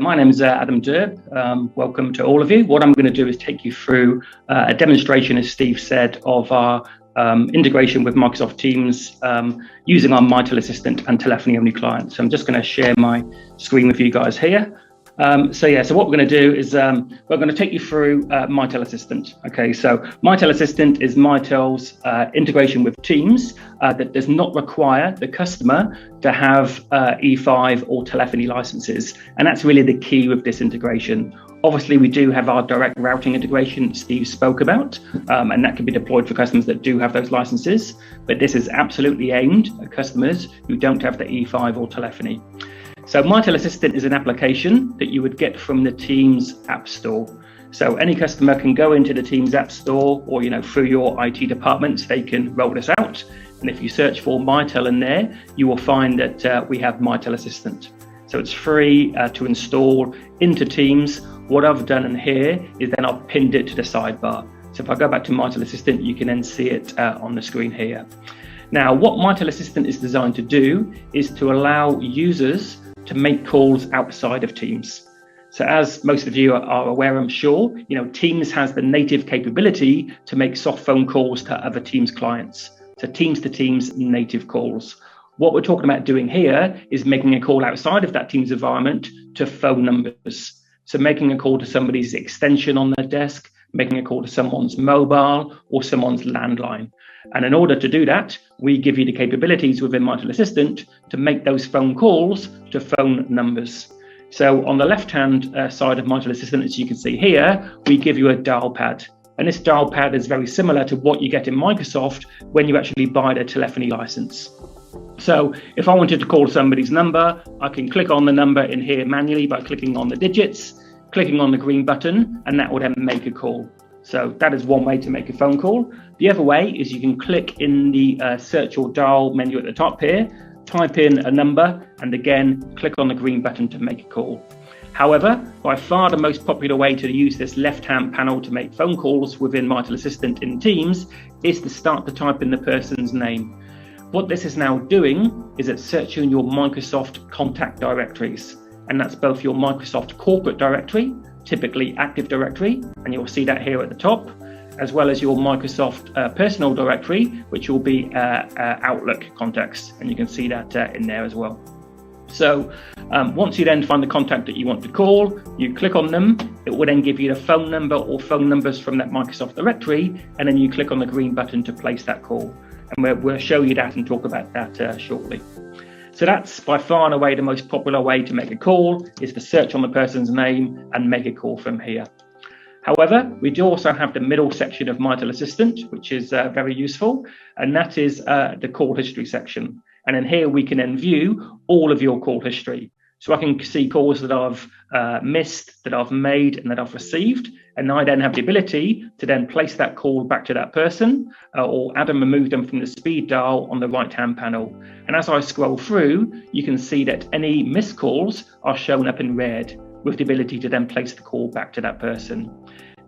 my name is Adam Derb. Welcome to all of you. What I'm going to do is take you through a demonstration, as Steve said, of our integration with Microsoft Teams using our Mitel Assistant and telephony-only clients. So I'm just going to share my screen with you guys here. So what we're going to do is we're going to take you through Mitel Assistant. Okay, so Mitel Assistant is Mitel's integration with Teams that does not require the customer to have E5 or telephony licenses, and that's really the key with this integration. Obviously, we do have our direct routing integration that Steve spoke about, and that can be deployed for customers that do have those licenses, but this is absolutely aimed at customers who don't have the E5 or telephony. So Mitel Assistant is an application that you would get from the Teams App Store. So any customer can go into the Teams App Store, or through your IT departments, they can roll this out. And if you search for Mitel in there, you will find that we have Mitel Assistant. So it's free to install into Teams. What I've done in here is then I've pinned it to the sidebar. So if I go back to Mitel Assistant, you can then see it on the screen here. Now, what Mitel Assistant is designed to do is to allow users to make calls outside of Teams. So as most of you are aware, I'm sure, Teams has the native capability to make soft phone calls to other Teams clients. So Teams to Teams native calls. What we're talking about doing here is making a call outside of that Teams environment to phone numbers. So making a call to somebody's extension on their desk, making a call to someone's mobile or someone's landline. And in order to do that, we give you the capabilities within Mitel Assistant to make those phone calls to phone numbers. So on the left-hand side of Mitel Assistant, as you can see here, we give you a dial pad. And this dial pad is very similar to what you get in Microsoft when you actually buy the telephony license. So if I wanted to call somebody's number, I can click on the number in here manually by clicking on the digits, clicking on the green button, and that will then make a call. So that is one way to make a phone call. The other way is you can click in the search or dial menu at the top here, type in a number, and again, click on the green button to make a call. However, by far the most popular way to use this left-hand panel to make phone calls within Mitel Assistant in Teams is to start to type in the person's name. What this is now doing is it's searching your Microsoft contact directories, and that's both your Microsoft corporate directory, typically Active Directory, and you'll see that here at the top, as well as your Microsoft personal directory, which will be Outlook contacts, and you can see that in there as well. So once you then find the contact that you want to call, you click on them, it will then give you the phone number or phone numbers from that Microsoft directory, and then you click on the green button to place that call. And we'll show you that and talk about that shortly. So that's by far and away the most popular way to make a call, is to search on the person's name and make a call from here. However, we do also have the middle section of Mitel Assistant, which is very useful, and that is the call history section. And in here we can then view all of your call history. So I can see calls that I've missed, that I've made, and that I've received. And I then have the ability to then place that call back to that person or add and remove them from the speed dial on the right-hand panel. And as I scroll through, you can see that any missed calls are shown up in red with the ability to then place the call back to that person.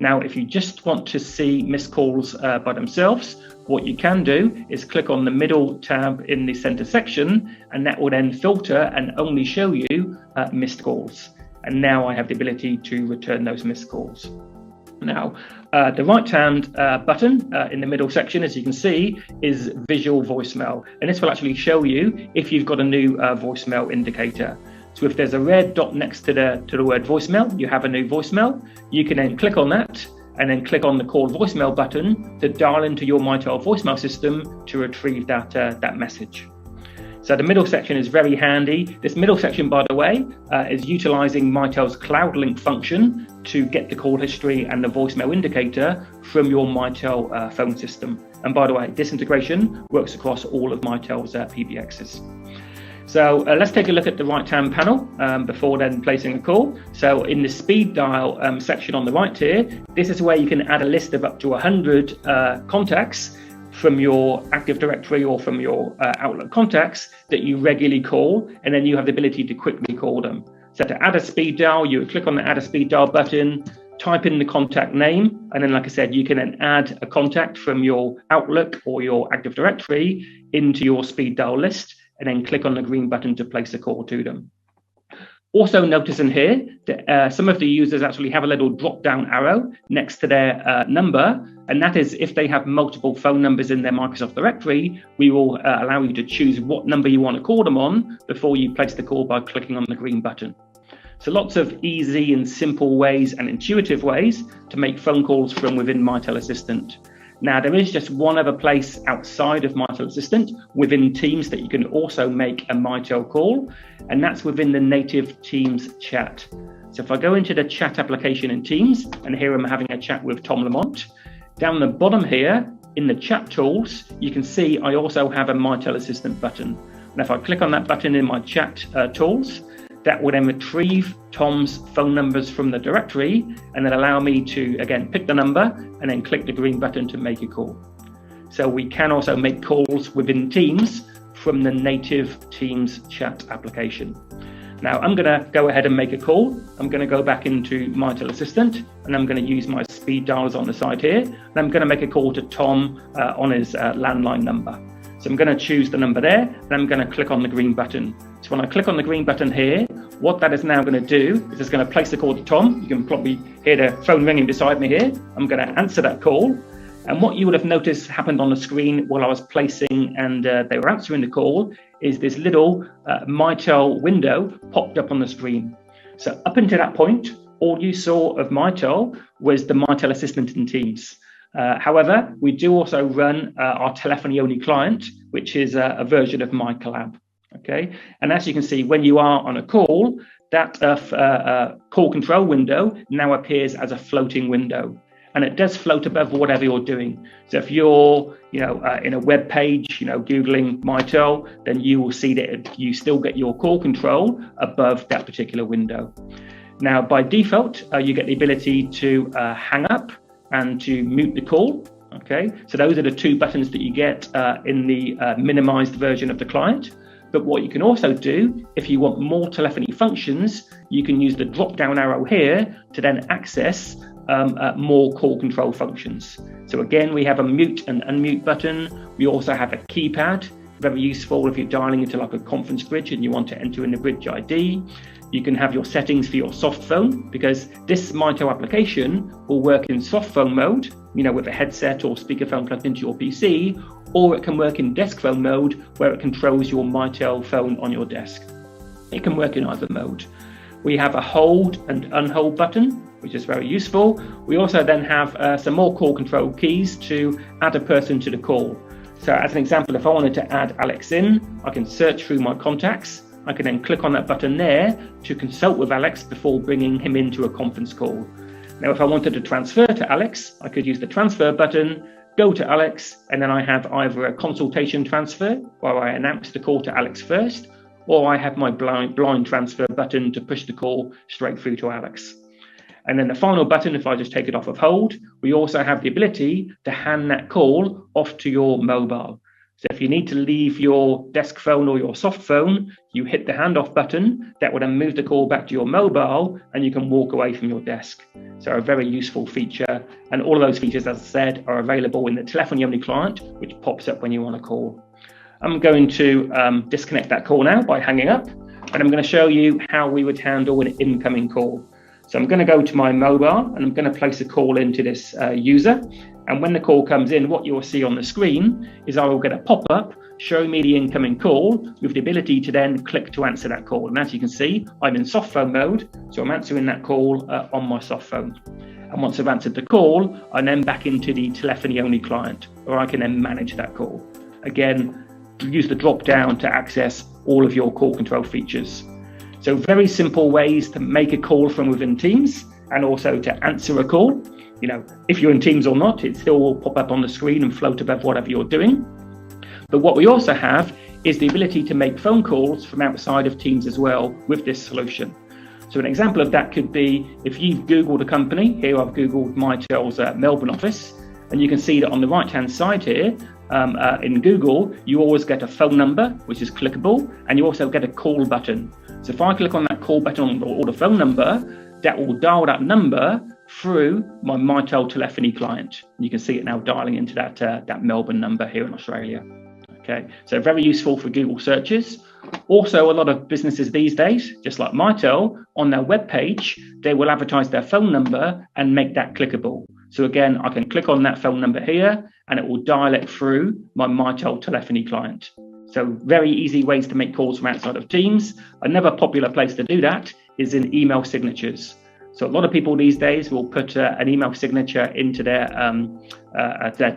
Now, if you just want to see missed calls by themselves, what you can do is click on the middle tab in the center section, and that will then filter and only show you missed calls. And now I have the ability to return those missed calls. Now, the right-hand button in the middle section, as you can see, is visual voicemail. And this will actually show you if you've got a new voicemail indicator. So if there's a red dot next to the word voicemail, you have a new voicemail. You can then click on that and then click on the call voicemail button to dial into your Mitel voicemail system to retrieve that message. So the middle section is very handy. This middle section, by the way, is utilizing Mitel's Cloud Link function to get the call history and the voicemail indicator from your Mitel phone system. And by the way, this integration works across all of Mitel's PBXs. So let's take a look at the right-hand panel before then placing a call. So in the speed dial section on the right here, this is where you can add a list of up to 100 contacts from your Active Directory or from your Outlook contacts that you regularly call, and then you have the ability to quickly call them. So to add a speed dial, you would click on the Add a Speed Dial button, type in the contact name, and then, like I said, you can then add a contact from your Outlook or your Active Directory into your speed dial list, and then click on the green button to place a call to them. Also noticing here that some of the users actually have a little drop-down arrow next to their number, and that is if they have multiple phone numbers in their Microsoft directory, we will allow you to choose what number you want to call them on before you place the call by clicking on the green button. So lots of easy and simple ways and intuitive ways to make phone calls from within Mitel Assistant. Now, there is just one other place outside of Mitel Assistant within Teams that you can also make a Mitel call, and that's within the native Teams chat. So if I go into the chat application in Teams, and here I'm having a chat with Tom Lamont, down the bottom here in the chat tools, you can see I also have a Mitel Assistant button. And if I click on that button in my chat tools, that will then retrieve Tom's phone numbers from the directory and then allow me to, again, pick the number and then click the green button to make a call. So we can also make calls within Teams from the native Teams chat application. Now I'm going to go ahead and make a call. I'm going to go back into Mitel Assistant and I'm going to use my speed dials on the side here. And I'm going to make a call to Tom on his landline number. So I'm going to choose the number there and I'm going to click on the green button. So when I click on the green button here, what that is now going to do is it's going to place the call to Tom. You can probably hear the phone ringing beside me here. I'm going to answer that call. And what you would have noticed happened on the screen while I was placing and they were answering the call is this little Mitel window popped up on the screen. So up until that point, all you saw of Mitel was the Mitel Assistant in Teams. However, we do also run our telephony-only client, which is a version of MyCollab. Okay, and as you can see, when you are on a call, that call control window now appears as a floating window, and it does float above whatever you're doing. So if you're, in a web page, Googling Mitel, then you will see that you still get your call control above that particular window. Now, by default, you get the ability to hang up and to mute the call. Okay, so those are the two buttons that you get in the minimized version of the client. But what you can also do, if you want more telephony functions, you can use the drop-down arrow here to then access more call control functions. So again, we have a mute and unmute button. We also have a keypad, very useful if you're dialing into like a conference bridge and you want to enter in the bridge ID. You can have your settings for your soft phone, because this Mitel application will work in soft phone mode, with a headset or speakerphone plugged into your PC, or it can work in desk phone mode where it controls your Mitel phone on your desk. It can work in either mode. We have a hold and unhold button, which is very useful. We also then have some more call control keys to add a person to the call. So as an example, if I wanted to add Alex in, I can search through my contacts. I can then click on that button there to consult with Alex before bringing him into a conference call. Now, if I wanted to transfer to Alex, I could use the transfer button, go to Alex, and then I have either a consultation transfer where I announce the call to Alex first, or I have my blind transfer button to push the call straight through to Alex. And then the final button, if I just take it off of hold, we also have the ability to hand that call off to your mobile. So if you need to leave your desk phone or your soft phone, you hit the handoff button. That will then move the call back to your mobile and you can walk away from your desk. So a very useful feature. And all of those features, as I said, are available in the telephony-only client, which pops up when you want to call. I'm going to disconnect that call now by hanging up. And I'm going to show you how we would handle an incoming call. So I'm going to go to my mobile and I'm going to place a call into this user. And when the call comes in, what you'll see on the screen is I will get a pop-up showing me the incoming call with the ability to then click to answer that call. And as you can see, I'm in soft phone mode, so I'm answering that call on my soft phone. And once I've answered the call, I'm then back into the telephony-only client, where I can then manage that call. Again, use the drop-down to access all of your call control features. So very simple ways to make a call from within Teams and also to answer a call. If you're in Teams or not, it still will pop up on the screen and float above whatever you're doing. But what we also have is the ability to make phone calls from outside of Teams as well with this solution. So an example of that could be if you've Googled a company. Here I've Googled Mitel's Melbourne office, and you can see that on the right-hand side here, in Google, you always get a phone number, which is clickable, and you also get a call button. So if I click on that call button or the phone number, that will dial that number through my Mitel telephony client. You can see it now dialing into that Melbourne number here in Australia. Okay, so very useful for Google searches. Also, a lot of businesses these days, just like Mitel, on their webpage, they will advertise their phone number and make that clickable. So again, I can click on that phone number here and it will dial it through my Mitel telephony client. So very easy ways to make calls from outside of Teams. Another popular place to do that is in email signatures. So a lot of people these days will put an email signature into their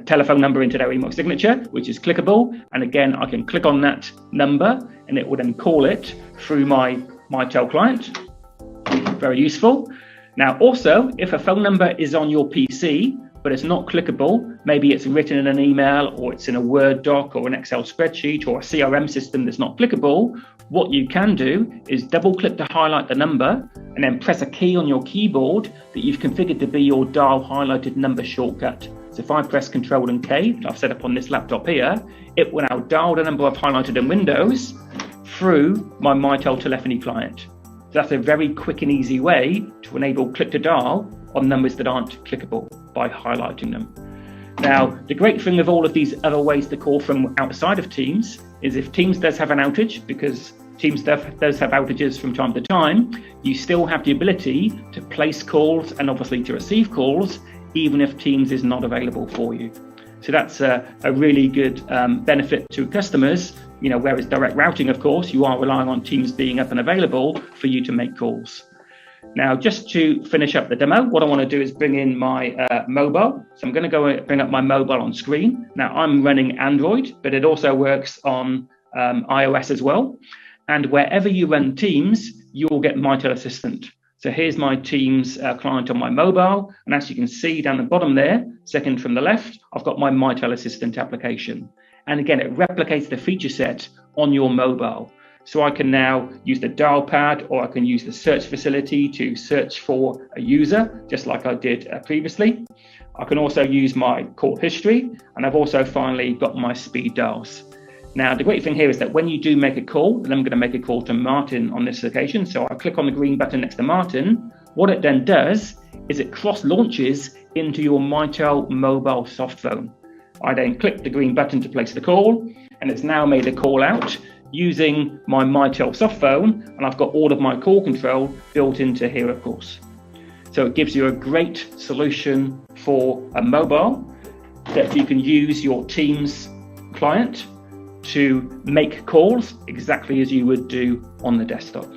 telephone number into their email signature, which is clickable. And again, I can click on that number and it will then call it through my Mitel client. Very useful. Now, also, if a phone number is on your PC, but it's not clickable, maybe it's written in an email or it's in a Word doc or an Excel spreadsheet or a CRM system that's not clickable, what you can do is double click to highlight the number and then press a key on your keyboard that you've configured to be your dial highlighted number shortcut. So if I press Control and K, that I've set up on this laptop here, it will now dial the number I've highlighted in Windows through my Mitel telephony client. So that's a very quick and easy way to enable click to dial on numbers that aren't clickable by highlighting them. Now, the great thing of all of these other ways to call from outside of Teams is if Teams does have an outage, because Teams does have outages from time to time, you still have the ability to place calls and obviously to receive calls, even if Teams is not available for you. So that's a really good benefit to customers, whereas direct routing, of course, you are relying on Teams being up and available for you to make calls. Now, just to finish up the demo, what I want to do is bring in my mobile. So I'm going to go bring up my mobile on screen. Now, I'm running Android, but it also works on iOS as well. And wherever you run Teams, you'll get Mitel Assistant. So here's my Teams client on my mobile. And as you can see down the bottom there, second from the left, I've got my Mitel Assistant application. And again, it replicates the feature set on your mobile. So I can now use the dial pad or I can use the search facility to search for a user, just like I did previously. I can also use my call history, and I've also finally got my speed dials. Now, the great thing here is that when you do make a call, and I'm going to make a call to Martin on this occasion, so I click on the green button next to Martin, what it then does is it cross-launches into your Mitel mobile soft phone. I then click the green button to place the call, and it's now made a call out using my Mitel soft phone, and I've got all of my call control built into here, of course. So it gives you a great solution for a mobile that you can use your Teams client to make calls exactly as you would do on the desktop.